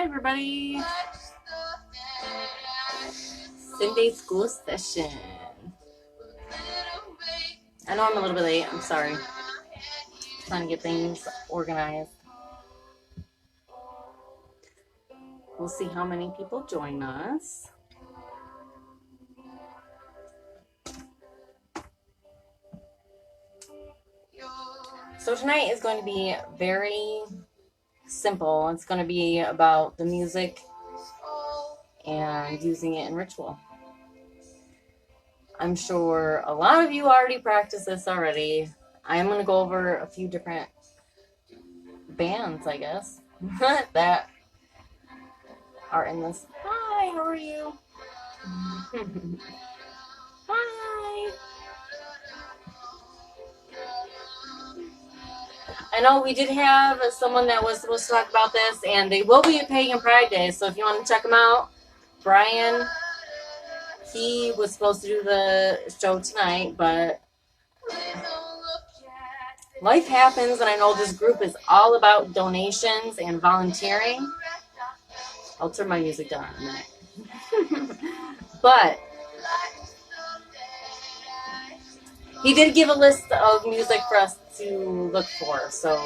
everybody. Sinday school session. I know I'm a little bit late. I'm sorry. Trying to get things organized. We'll see how many people join us. So tonight is going to be very simple. It's going to be about the music and using it in ritual. I'm sure a lot of you already practice this already. I am going to go over a few different bands, I guess, that are in this. Hi, how are you? Hi. I know we did have someone that was supposed to talk about this, and they will be at Pagan Pride Day, so if you want to check them out, Brian, he was supposed to do the show tonight, but life happens, and I know this group is all about donations and volunteering. I'll turn my music down in a minute. But he did give a list of music for us to look for, so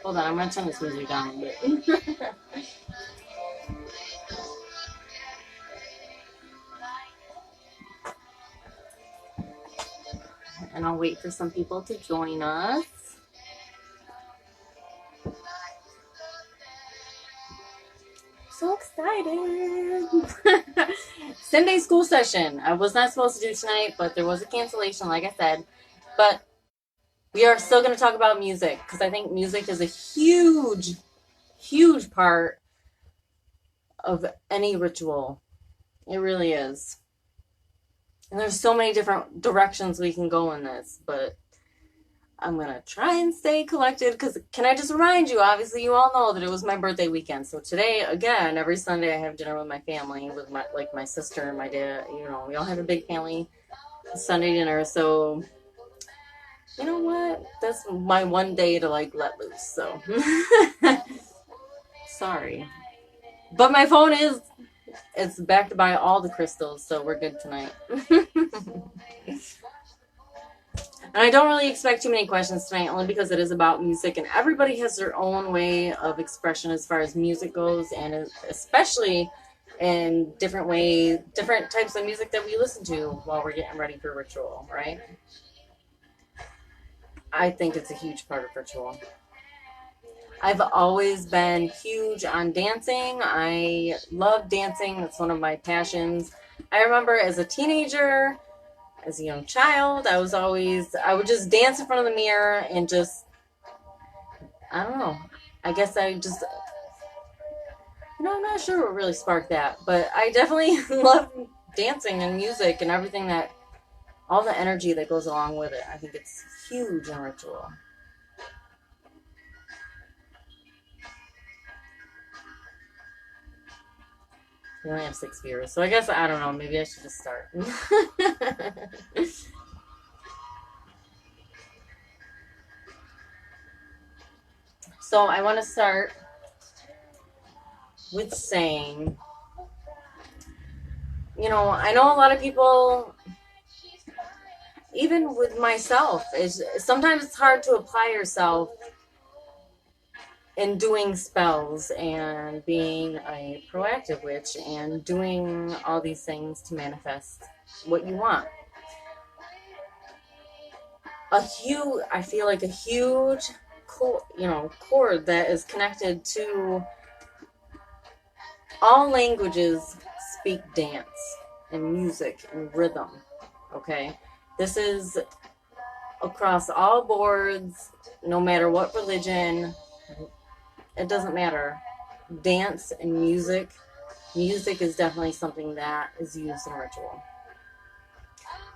hold on, I'm going to turn this music down a bit. And I'll wait for some people to join us. So excited. Sunday school session. I was not supposed to do tonight, but there was a cancellation, like I said. But we are still going to talk about music, because I think music is a huge, huge part of any ritual. It really is. And there's so many different directions we can go in this, but I'm going to try and stay collected, because can I just remind you, obviously you all know that it was my birthday weekend. So today, again, every Sunday I have dinner with my family, with my sister and my dad. You know, we all have a big family Sunday dinner. So, you know what? That's my one day to let loose. So, sorry. But my phone it's backed by all the crystals, so we're good tonight. And I don't really expect too many questions tonight, only because it is about music, and everybody has their own way of expression as far as music goes, and especially in different types of music that we listen to while we're getting ready for ritual, right? I think it's a huge part of ritual. I've always been huge on dancing. I love dancing. That's one of my passions. I remember as a teenager, as a young child, I would just dance in front of the mirror and just, I don't know. I guess I'm not sure what really sparked that, but I definitely love dancing and music and everything all the energy that goes along with it. I think it's huge in ritual. We only have 6 viewers, so I guess, I don't know, maybe I should just start. So I want to start with saying, I know a lot of people, even with myself, sometimes it's hard to apply yourself in doing spells and being a proactive witch and doing all these things to manifest what you want. I feel like a huge cord that is connected to all languages speak dance and music and rhythm. Okay? This is across all boards, no matter what religion. It doesn't matter. Dance and music is definitely something that is used in ritual.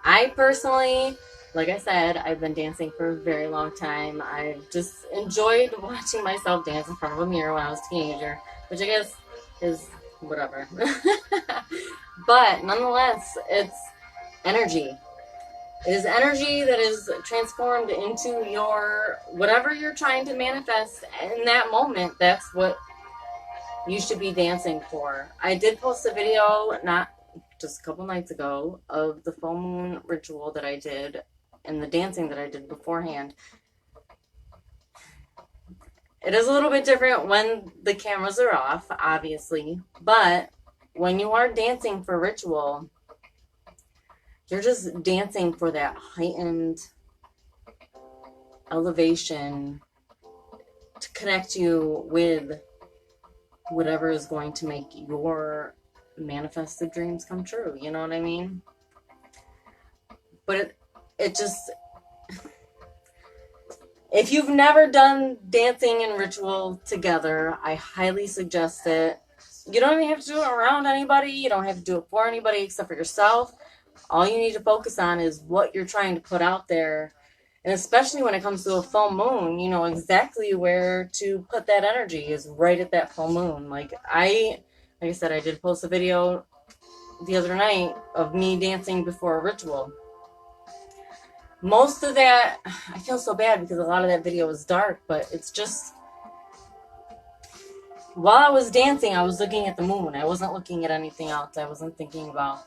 I personally, like I said, I've been dancing for a very long time. I've just enjoyed watching myself dance in front of a mirror when I was a teenager, which I guess is whatever. But nonetheless, it's energy. It is energy that is transformed into whatever you're trying to manifest in that moment. That's what you should be dancing for. I did post a video not just a couple nights ago of the full moon ritual that I did and the dancing that I did beforehand. It is a little bit different when the cameras are off, obviously, but when you are dancing for ritual, you're just dancing for that heightened elevation to connect you with whatever is going to make your manifested dreams come true. You know what I mean? But it just, if you've never done dancing and ritual together, I highly suggest it. You don't even have to do it around anybody. You don't have to do it for anybody except for yourself. All you need to focus on is what you're trying to put out there. And especially when it comes to a full moon, you know exactly where to put that energy is right at that full moon. Like I said, I did post a video the other night of me dancing before a ritual. Most of that, I feel so bad because a lot of that video was dark, but it's just, while I was dancing, I was looking at the moon. I wasn't looking at anything else. I wasn't thinking about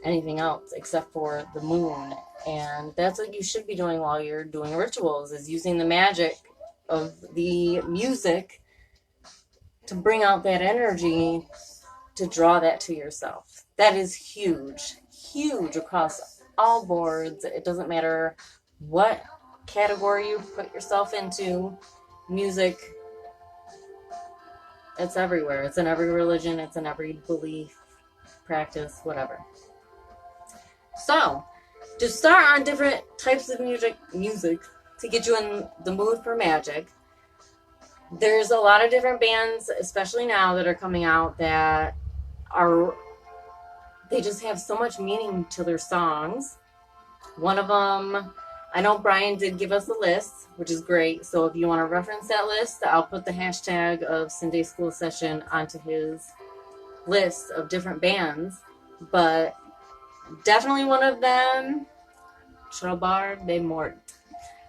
anything else except for the moon. And that's what you should be doing while you're doing rituals, is using the magic of the music to bring out that energy, to draw that to yourself. That is huge, huge across all boards. It doesn't matter what category you put yourself into. Music, it's everywhere. It's in every religion. It's in every belief, practice, whatever. So, to start on different types of music to get you in the mood for magic, there's a lot of different bands, especially now, that are coming out that they just have so much meaning to their songs. One of them, I know Brian did give us a list, which is great. So if you want to reference that list, I'll put the hashtag of Sinday School Session onto his list of different bands. But definitely one of them, Trobar de Mort.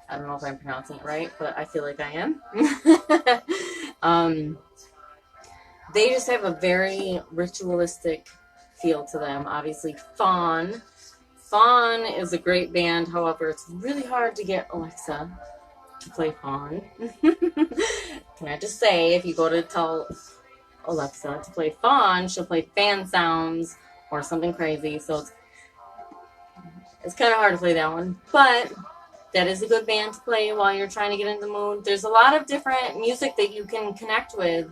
I don't know if I'm pronouncing it right, but I feel like I am. They just have a very ritualistic feel to them. Obviously, Fawn. Fawn is a great band. However, it's really hard to get Alexa to play Fawn. Can I just say, if you go to tell Alexa to play Fawn, she'll play fan sounds or something crazy. So it's kind of hard to play that one. But that is a good band to play while you're trying to get in the mood. There's a lot of different music that you can connect with.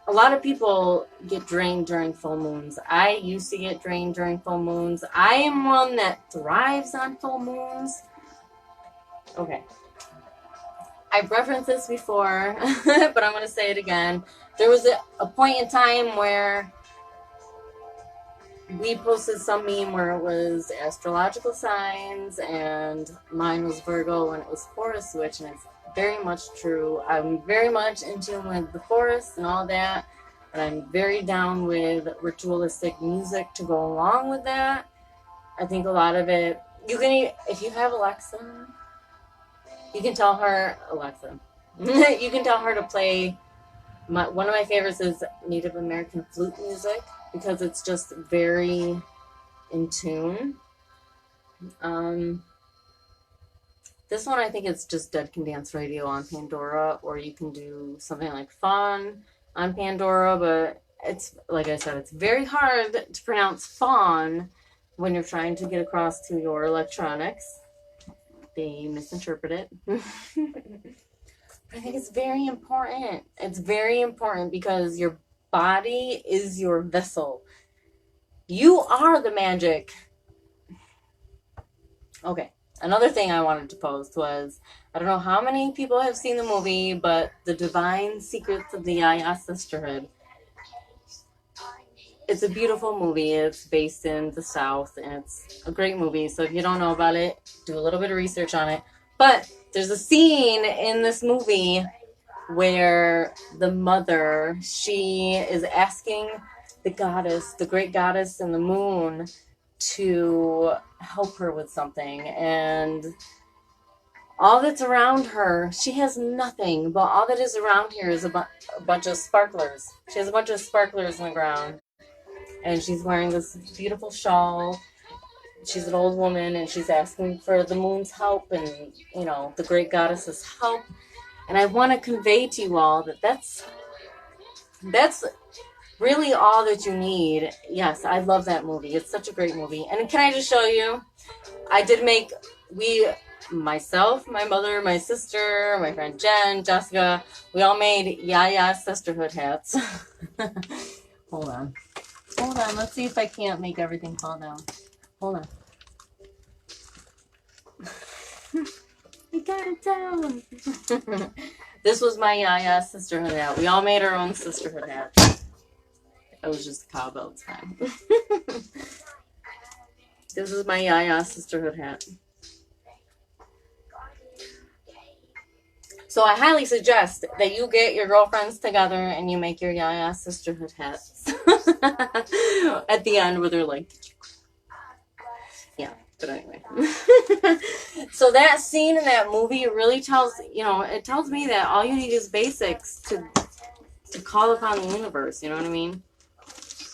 A lot of people get drained during full moons. I used to get drained during full moons. I am one that thrives on full moons. Okay. I've referenced this before, but I'm going to say it again. There was a point in time where we posted some meme where it was astrological signs, and mine was Virgo, and it was Forest Witch, and it's very much true. I'm very much in tune with the forest and all that, but I'm very down with ritualistic music to go along with that. I think a lot of it, you can, if you have Alexa, you can tell her, you can tell her to play, one of my favorites is Native American flute music, because it's just very in tune. This one, I think it's just Dead Can Dance Radio on Pandora, or you can do something like Fawn on Pandora, but it's, like I said, it's very hard to pronounce Fawn when you're trying to get across to your electronics. They misinterpret it. But I think it's very important. It's very important because your body is your vessel. You are the magic. Okay. Another thing I wanted to post was, I don't know how many people have seen the movie, but The Divine Secrets of the Yaya Sisterhood. It's a beautiful movie. It's based in the South, and it's a great movie. So if you don't know about it, do a little bit of research on it. But there's a scene in this movie where the mother, she is asking the goddess, the great goddess in the moon, to help her with something. And all that's around her, she has nothing, but all that is around here is a bunch of sparklers. She has a bunch of sparklers in the ground, and she's wearing this beautiful shawl. She's an old woman, and she's asking for the moon's help and, you know, the great goddess's help. And I want to convey to you all that that's really all that you need. Yes, I love that movie. It's such a great movie. And can I just show you? I did make, myself, my mother, my sister, my friend Jen, Jessica, we all made Yaya Sisterhood hats. Hold on. Hold on. Let's see if I can't make everything fall down. Hold on. I got it down. This was my Yaya Sisterhood hat. We all made our own sisterhood hats. It was just a cowbell time. This is my Yaya Sisterhood hat. So I highly suggest that you get your girlfriends together and you make your Yaya Sisterhood hats. At the end where they're like, yeah, but anyway. So that scene in that movie really tells, you know, it tells me that all you need is basics to call upon the universe, you know what I mean?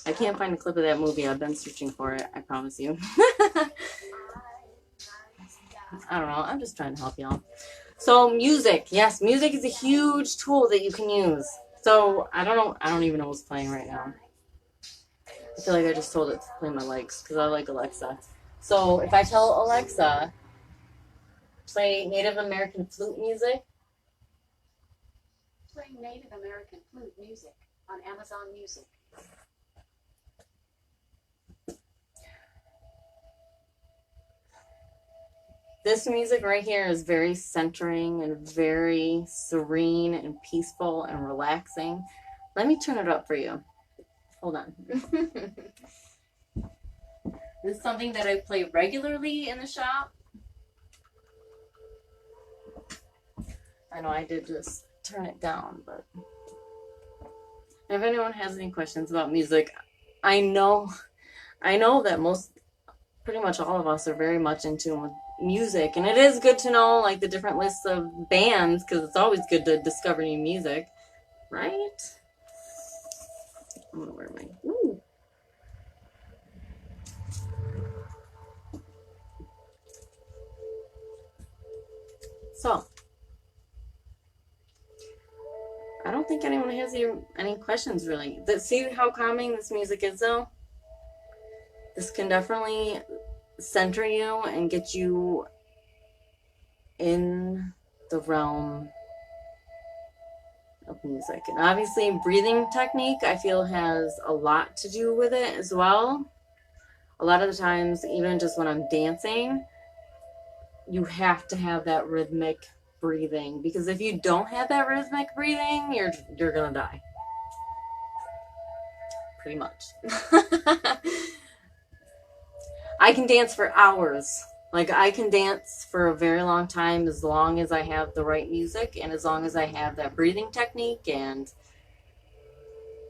I can't find a clip of that movie. I've been searching for it, I promise you. I don't know. I'm just trying to help y'all. So music. Yes, music is a huge tool that you can use. So I don't know. I don't even know what's playing right now. I feel like I just told it to play my likes because I like Alexa. So if I tell Alexa, play Native American flute music. Playing Native American flute music on Amazon Music. This music right here is very centering and very serene and peaceful and relaxing. Let me turn it up for you. Hold on. This is something that I play regularly in the shop. I know I did just turn it down, but if anyone has any questions about music, I know that pretty much all of us are very much in tune with music, and it is good to know like the different lists of bands because it's always good to discover new music, right? I'm gonna wear my So I don't think anyone has any questions really. See how calming this music is though? This can definitely center you and get you in the realm of music. And obviously breathing technique I feel has a lot to do with it as well. A lot of the times, even just when I'm dancing, you have to have that rhythmic breathing, because if you don't have that rhythmic breathing, you're gonna die. Pretty much. I can dance for hours. Like, I can dance for a very long time as long as I have the right music and as long as I have that breathing technique, and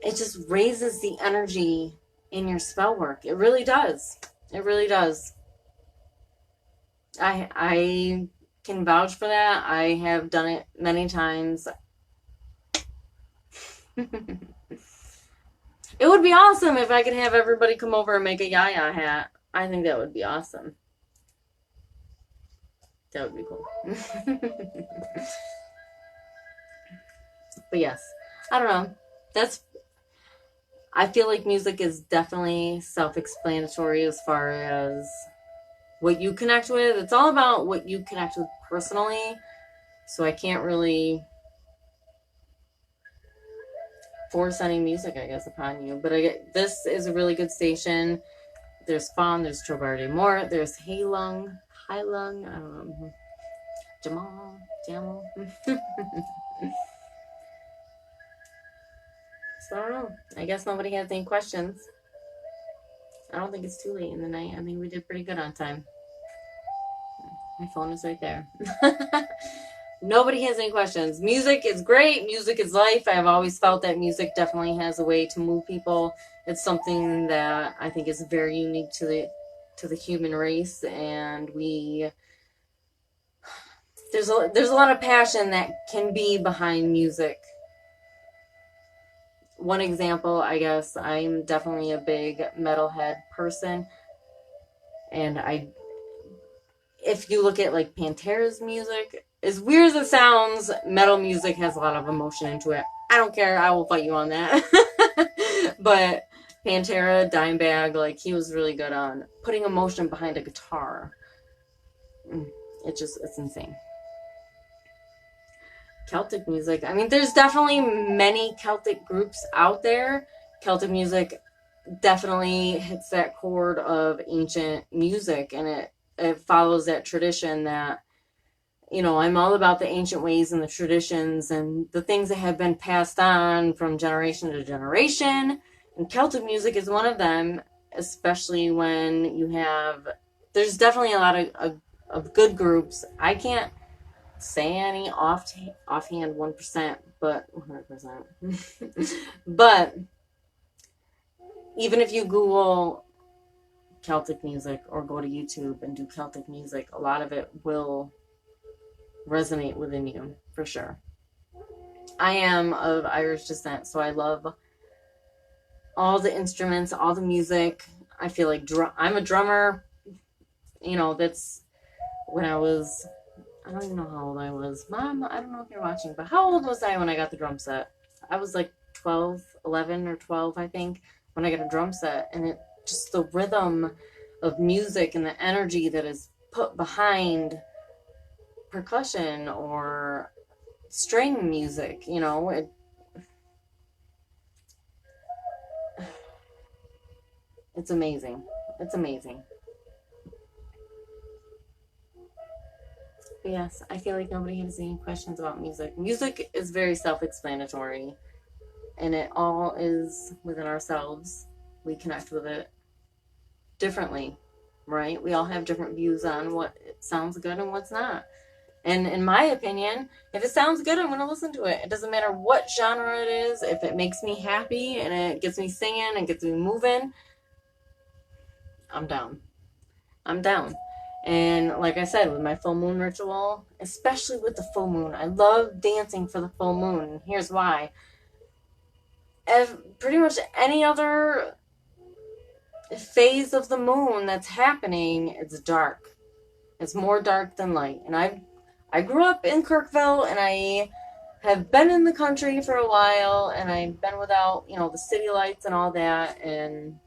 it just raises the energy in your spell work. It really does. It really does. I can vouch for that. I have done it many times. It would be awesome if I could have everybody come over and make a Yaya hat. I think that would be awesome. That would be cool. But yes, I don't know. I feel like music is definitely self-explanatory as far as what you connect with. It's all about what you connect with personally. So I can't really force any music, I guess, upon you. But this is a really good station. There's Fawn, there's Trobar Moore, there's Hailung, I don't know, Jamal. So I don't know. I guess nobody has any questions. I don't think it's too late in the night. I mean, we did pretty good on time. My phone is right there. Nobody has any questions. Music is great. Music is life. I've always felt that music definitely has a way to move people. It's something that I think is very unique to the human race, and we there's a lot of passion that can be behind music. One example, I guess, I'm definitely a big metalhead person, and if you look at like Pantera's music, as weird as it sounds, metal music has a lot of emotion into it. I don't care, I will fight you on that. But Pantera, Dimebag, like, he was really good on putting emotion behind a guitar. It's insane. Celtic music, I mean, there's definitely many Celtic groups out there. Celtic music definitely hits that chord of ancient music, and it follows that tradition that, you know, I'm all about the ancient ways and the traditions and the things that have been passed on from generation to generation. And Celtic music is one of them, especially when you have, there's definitely a lot of good groups. I can't say any offhand 1%, but 100%. But even if you Google Celtic music or go to YouTube and do Celtic music, a lot of it will resonate within you, for sure. I am of Irish descent, so I love all the instruments, all the music. I feel like I'm a drummer. You know, that's when I don't even know how old I was. Mom, I don't know if you're watching, but how old was I when I got the drum set? I was like 11 or 12, I think, when I got a drum set. And it just, the rhythm of music and the energy that is put behind percussion or string music, you know, it's amazing. It's amazing. But yes, I feel like nobody has any questions about music. Music is very self-explanatory, and it all is within ourselves. We connect with it differently, right? We all have different views on what sounds good and what's not. And in my opinion, if it sounds good, I'm going to listen to it. It doesn't matter what genre it is. If it makes me happy and it gets me singing and gets me moving, I'm down. I'm down. And like I said, with my full moon ritual, especially with the full moon, I love dancing for the full moon. And here's why. Pretty much any other phase of the moon that's happening, it's dark. It's more dark than light. And I grew up in Kirkville, and I have been in the country for a while, and I've been without, you know, the city lights and all that, and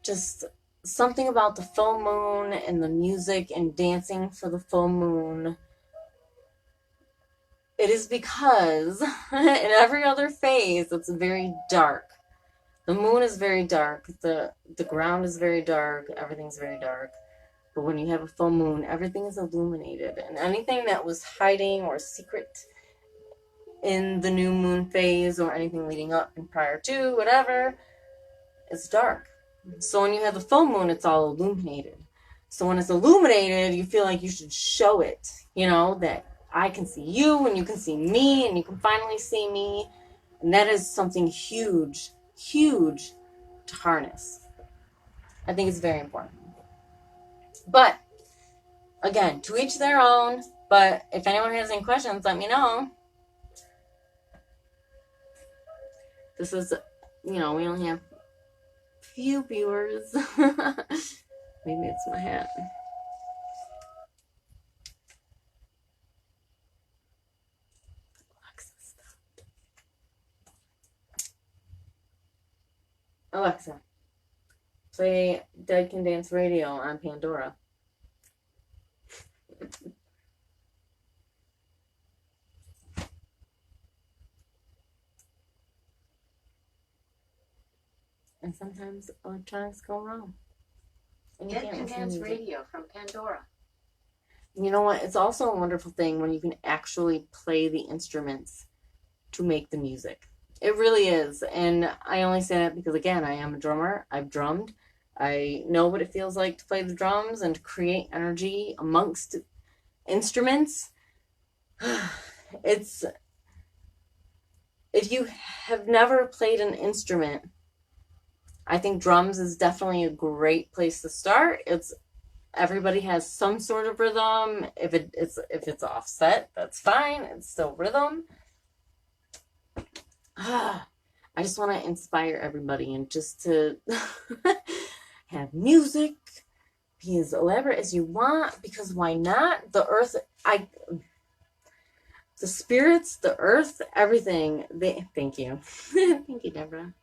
just something about the full moon and the music and dancing for the full moon. It is because in every other phase, it's very dark. The moon is very dark. The ground is very dark. Everything's very dark. But when you have a full moon, everything is illuminated. And anything that was hiding or secret in the new moon phase or anything leading up and prior to, whatever, is dark. So when you have the full moon, it's all illuminated. So when it's illuminated, you feel like you should show it, you know, that I can see you and you can see me and you can finally see me. And that is something huge, huge to harness. I think it's very important. But again, to each their own. But if anyone has any questions, let me know. This is, you know, we only have few viewers. Maybe it's my hat. Alexa, play Dead Can Dance Radio on Pandora. And sometimes electronics go wrong. Dead Can Dance Radio from Pandora. You know what? It's also a wonderful thing when you can actually play the instruments to make the music. It really is. And I only say that because, again, I am a drummer. I've drummed. I know what it feels like to play the drums and to create energy amongst instruments. It's, if you have never played an instrument, I think drums is definitely a great place to start. It's Everybody has some sort of rhythm. If it's offset, that's fine. It's still rhythm. I just want to inspire everybody and just to have music, be as elaborate as you want, because why not? The earth, the spirits, the earth, everything. Thank you. Thank you, Deborah.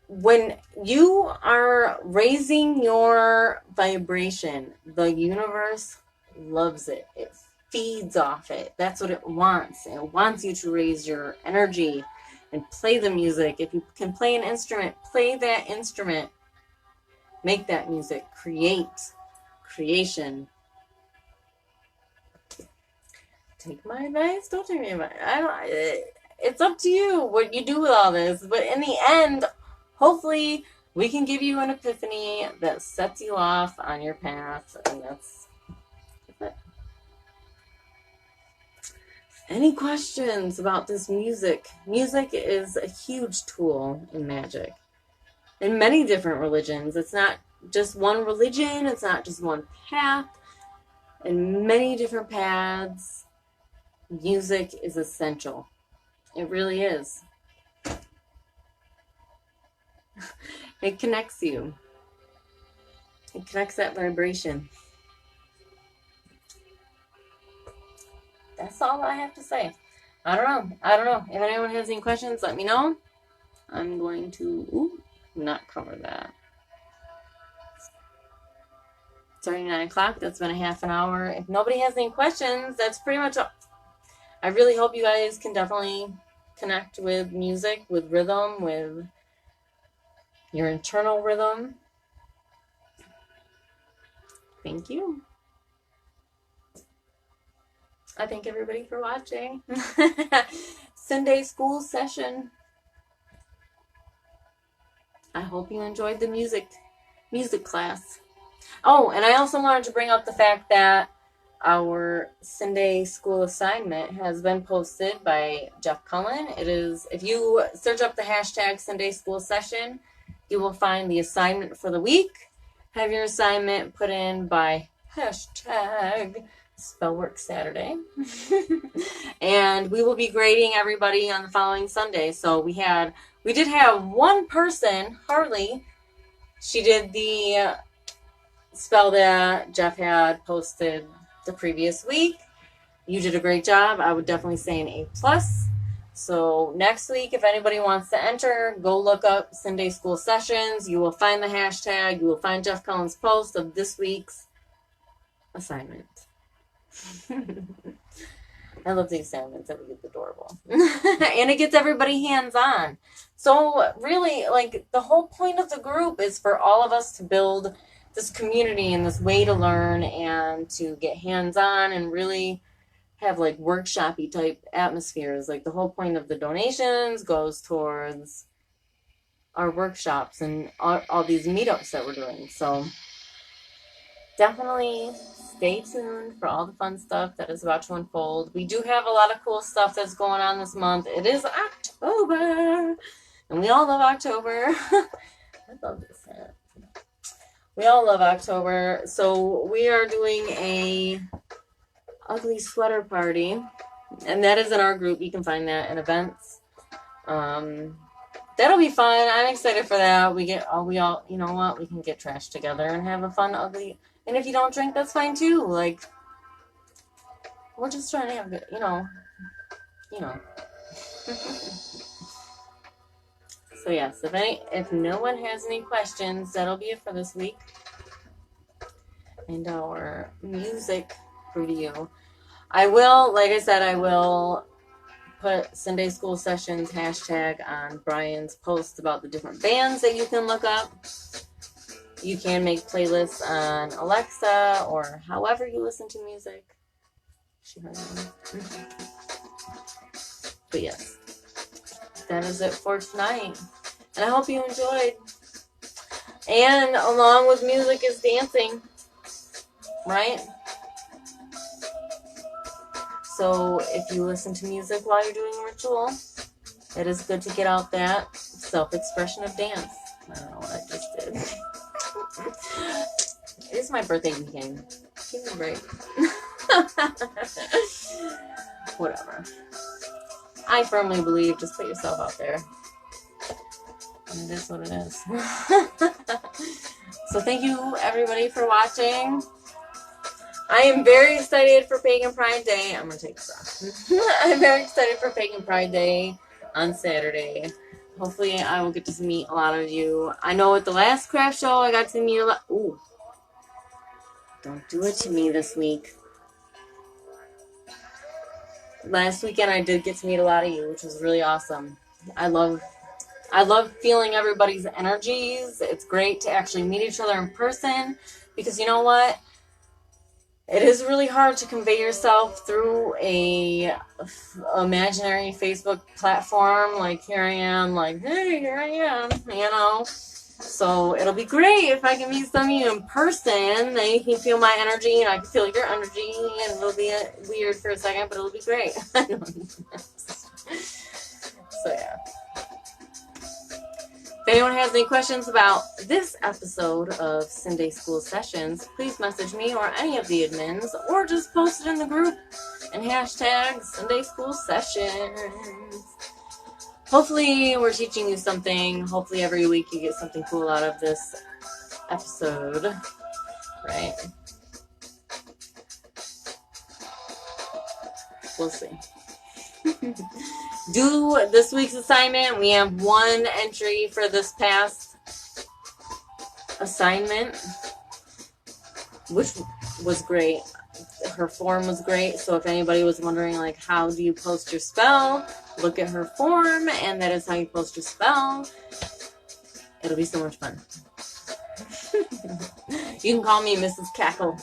When you are raising your vibration, the universe loves it. It feeds off it. That's what it wants. It wants you to raise your energy and play the music. If you can play an instrument, play that instrument. Make that music. Creation. Take my advice. Don't take my advice. It's up to you what you do with all this. But in the end, hopefully, we can give you an epiphany that sets you off on your path, and that's it. Any questions about this music? Music is a huge tool in magic. In many different religions. It's not just one religion. It's not just one path. In many different paths, music is essential. It really is. It connects you. It connects that vibration. That's all I have to say. I don't know. If anyone has any questions, let me know. I'm going to not cover that. It's already 9 o'clock. That's been a half an hour. If nobody has any questions, that's pretty much all. I really hope you guys can definitely connect with music, with rhythm, with your internal rhythm. Thank you. I thank everybody for watching. Sunday school session. I hope you enjoyed the music class. Oh, and I also wanted to bring up the fact that our Sinday school assignment has been posted by Jeff Cullen. It is, if you search up the hashtag Sinday school session, you will find the assignment for the week. Have your assignment put in by hashtag Spellwork Saturday. And we will be grading everybody on the following Sunday. So we did have one person, Harley. She did the spell that Jeff had posted the previous week. You did a great job. I would definitely say an A+. So next week, if anybody wants to enter, go look up Sunday school sessions. You will find the hashtag. You will find Jeff Cullen's post of this week's assignment. I love the assignments. That would be adorable. And it gets everybody hands-on. So really, like, the whole point of the group is for all of us to build this community and this way to learn and to get hands-on and really have like workshop-y type atmospheres. Like the whole point of the donations goes towards our workshops and all these meetups that we're doing. So definitely stay tuned for all the fun stuff that is about to unfold. We do have a lot of cool stuff that's going on this month. It is October, and we all love October. I love this hat. We all love October. So we are doing a ugly sweater party, and that is in our group. You can find that in events. That'll be fun. I'm excited for that. We all, you know what? We can get trashed together and have a fun ugly. And if you don't drink, that's fine too. Like, we're just trying to have good, you know. So yes, if no one has any questions, that'll be it for this week. And our music review. I will, like I said, I will put Sunday School Sessions hashtag on Brian's post about the different bands that you can look up. You can make playlists on Alexa or however you listen to music. She heard me. But yes, that is it for tonight. And I hope you enjoyed. And along with music is dancing, right? So if you listen to music while you're doing a ritual, it is good to get out that self-expression of dance. I don't know what I just did. It's my birthday weekend. Give me a break. Whatever. I firmly believe, just put yourself out there. And it is what it is. So thank you, everybody, for watching. I am very excited for Pagan Pride Day. I'm going to take this off. I'm very excited for Pagan Pride Day on Saturday. Hopefully, I will get to meet a lot of you. I know at the last craft show, I got to meet a lot. Ooh. Don't do it to me this week. Last weekend, I did get to meet a lot of you, which was really awesome. I love feeling everybody's energies. It's great to actually meet each other in person because you know what? It is really hard to convey yourself through a imaginary Facebook platform. Like, here I am, like, hey, here I am, you know. So it'll be great if I can meet some of you in person. Then you can feel my energy and I can feel your energy, and it'll be weird for a second, but it'll be great. So yeah. If anyone has any questions about this episode of Sinday School Sessions, please message me or any of the admins, or just post it in the group and hashtag Sinday School Sessions. Hopefully we're teaching you something. Hopefully every week you get something cool out of this episode, right? We'll see. Do this week's assignment. We have one entry for this past assignment, which was great. Her form was great. So if anybody was wondering, like, how do you post your spell, look at her form, and that is how you post your spell. It'll be so much fun. You can call me Mrs. Cackle.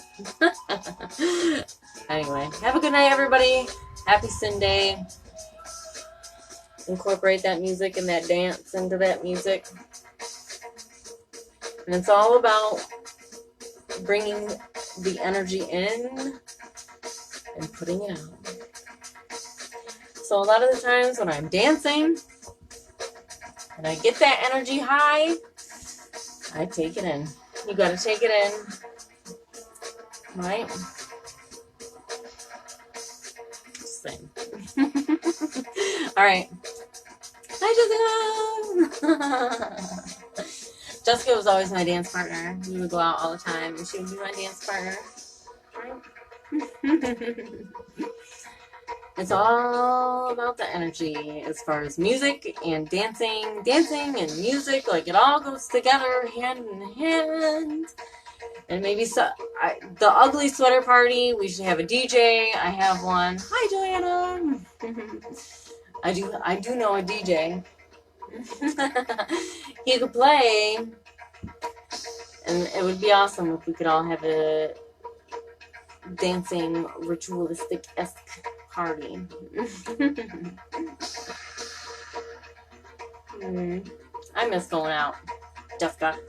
Anyway, have a good night, everybody. Happy Sinday. Incorporate that music and that dance into that music. And it's all about bringing the energy in and putting it out. So a lot of the times when I'm dancing and I get that energy high, I take it in. You gotta take it in. Right? Same. Alright. Hi, Jessica! Jessica was always my dance partner. We would go out all the time, and she would be my dance partner. It's all about the energy as far as music and dancing. Dancing and music, like, it all goes together hand in hand. And maybe the ugly sweater party, we should have a DJ. I have one. Hi, Joanna! I do know a DJ. He could play, and it would be awesome if we could all have a dancing, ritualistic-esque party. I miss going out, Jessica.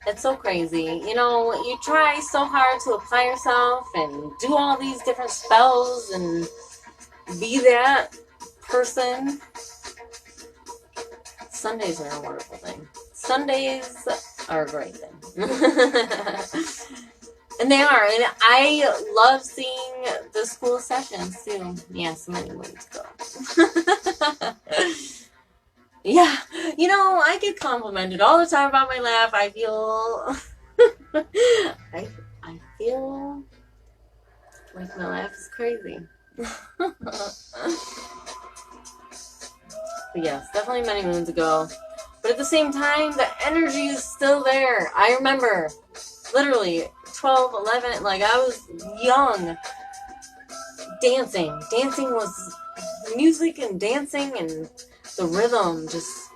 It's so crazy. You know, you try so hard to apply yourself and do all these different spells and be that person. Sundays are a wonderful thing. Sundays are a great thing. And they are. And I love seeing the school sessions, too. Yeah, so many moons ago. Yeah, you know, I get complimented all the time about my laugh. I feel, I feel like my laugh is crazy. But yes, definitely many moons ago. But at the same time, the energy is still there. I remember, literally, 12, 11, like, I was young, dancing. Dancing was music and dancing and the rhythm, just,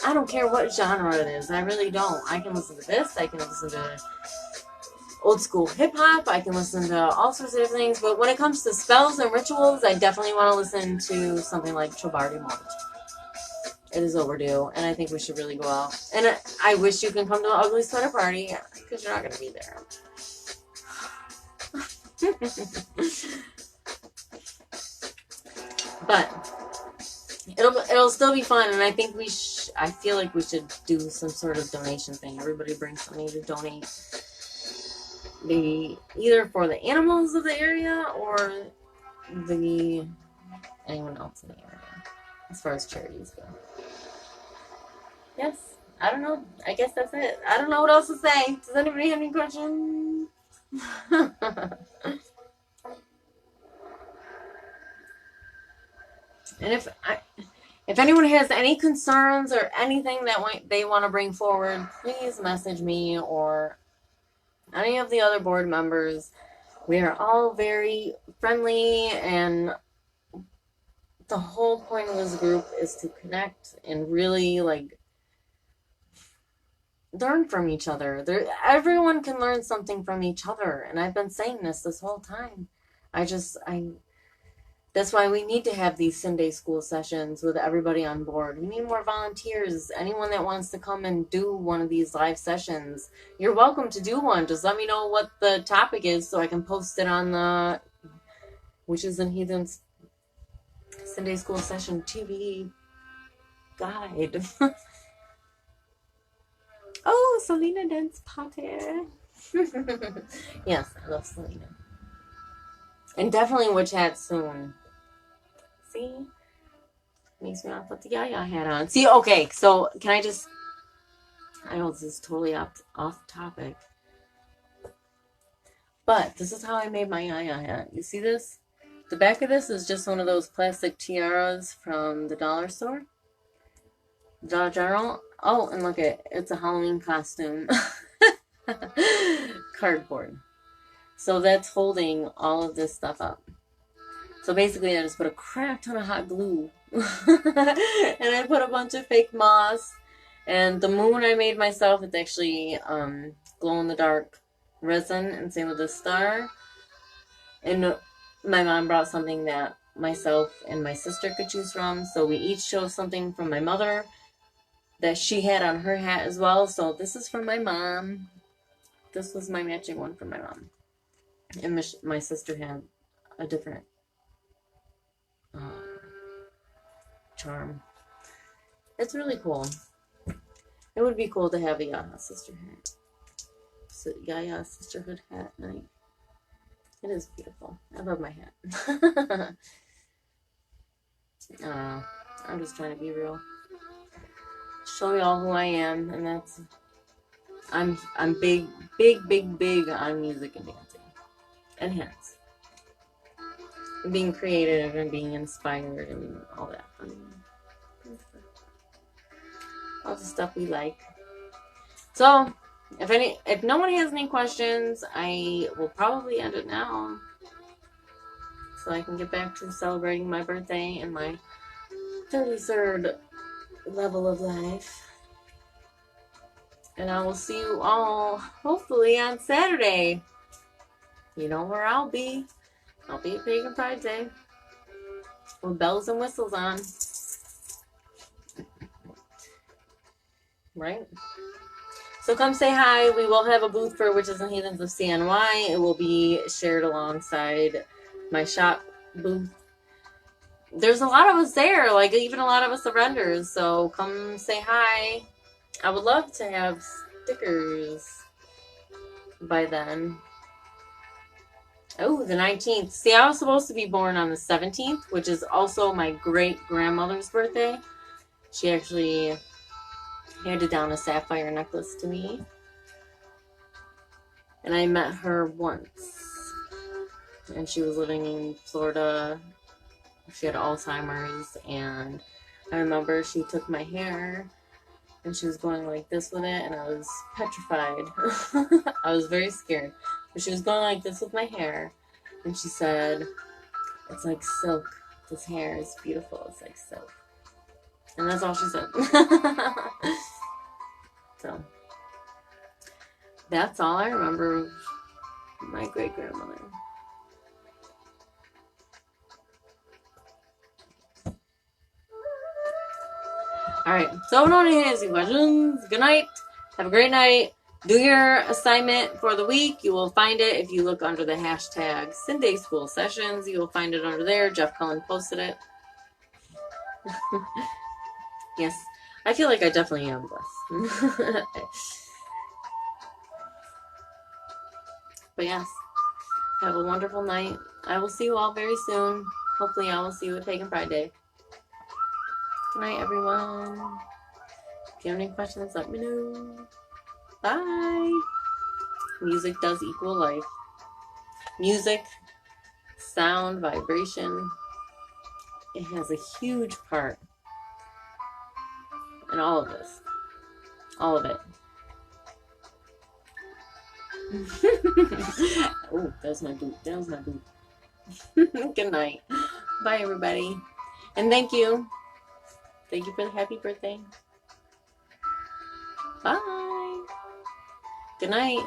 I don't care what genre it is. I really don't. I can listen to this. I can listen to old school hip hop. I can listen to all sorts of different things. But when it comes to spells and rituals, I definitely want to listen to something like Chobardi Mort. It is overdue, and I think we should really go out. And I wish you can come to the Ugly Sweater Party, because you're not going to be there. But it'll still be fun, and I think I feel like we should do some sort of donation thing. Everybody bring something to donate, either for the animals of the area or anyone else in the area, as far as charities go. Yes, I don't know. I guess that's it. I don't know what else to say. Does anybody have any questions? And if anyone has any concerns or anything that they want to bring forward, please message me or any of the other board members. We are all very friendly, and the whole point of this group is to connect and really learn from each other. Everyone can learn something from each other, and I've been saying this whole time. That's why we need to have these Sunday school sessions with everybody on board. We need more volunteers. Anyone that wants to come and do one of these live sessions, you're welcome to do one. Just let me know what the topic is so I can post it on the Witches and Heathens Sunday School Session TV guide. Oh, Selena Dance Potter. Yes, I love Selena. And definitely Witch Hat soon. See? Makes me want to put the Yaya hat on. See, okay, so can I know this is totally off topic. But this is how I made my Yaya hat. You see this? The back of this is just one of those plastic tiaras from the dollar store. Dollar General. Oh, and look it's a Halloween costume. Cardboard. So that's holding all of this stuff up. So basically I just put a crap ton of hot glue. And I put a bunch of fake moss. And the moon I made myself, it's actually glow-in-the-dark resin, and same with the star. And my mom brought something that myself and my sister could choose from. So we each chose something from my mother that she had on her hat as well. So this is from my mom. This was my matching one from my mom. And my sister had a different charm. It's really cool. It would be cool to have a Yaya sister hat. Yaya sisterhood hat night. It is beautiful. I love my hat. I'm just trying to be real. Show y'all who I am, and that's I'm big on music and dancing. And hence being creative and being inspired and all that. All the stuff we like. So if no one has any questions, I will probably end it now, so I can get back to celebrating my birthday and my 33rd level of life. And I will see you all hopefully on Saturday. You know where I'll be. I'll be at Pagan Pride Day with bells and whistles on. Right? So come say hi. We will have a booth for Witches and Heathens of CNY. It will be shared alongside my shop booth. There's a lot of us there, even a lot of us surrenders. So come say hi. I would love to have stickers by then. Oh, the 19th. See, I was supposed to be born on the 17th, which is also my great-grandmother's birthday. She actually handed down a sapphire necklace to me. And I met her once. And she was living in Florida. She had Alzheimer's. And I remember she took my hair and she was going like this with it. And I was petrified. I was very scared. But she was going like this with my hair. And she said, "It's like silk. This hair is beautiful. It's like silk." And that's all she said. So, that's all I remember of my great-grandmother. Alright, so no one has any questions. Good night. Have a great night. Do your assignment for the week. You will find it if you look under the hashtag Sinday School Sessions. You will find it under there. Jeff Cullen posted it. Yes, I feel like I definitely am blessed. But yes, have a wonderful night. I will see you all very soon. Hopefully I will see you at Pagan Pride Day. Good night, everyone. If you have any questions, let me know. Bye. Music does equal life. Music, sound, vibration, it has a huge part in all of this. All of it. Oh, that was my boot. That was my boot. Good night. Bye, everybody. And thank you. Thank you for the happy birthday. Bye. Good night.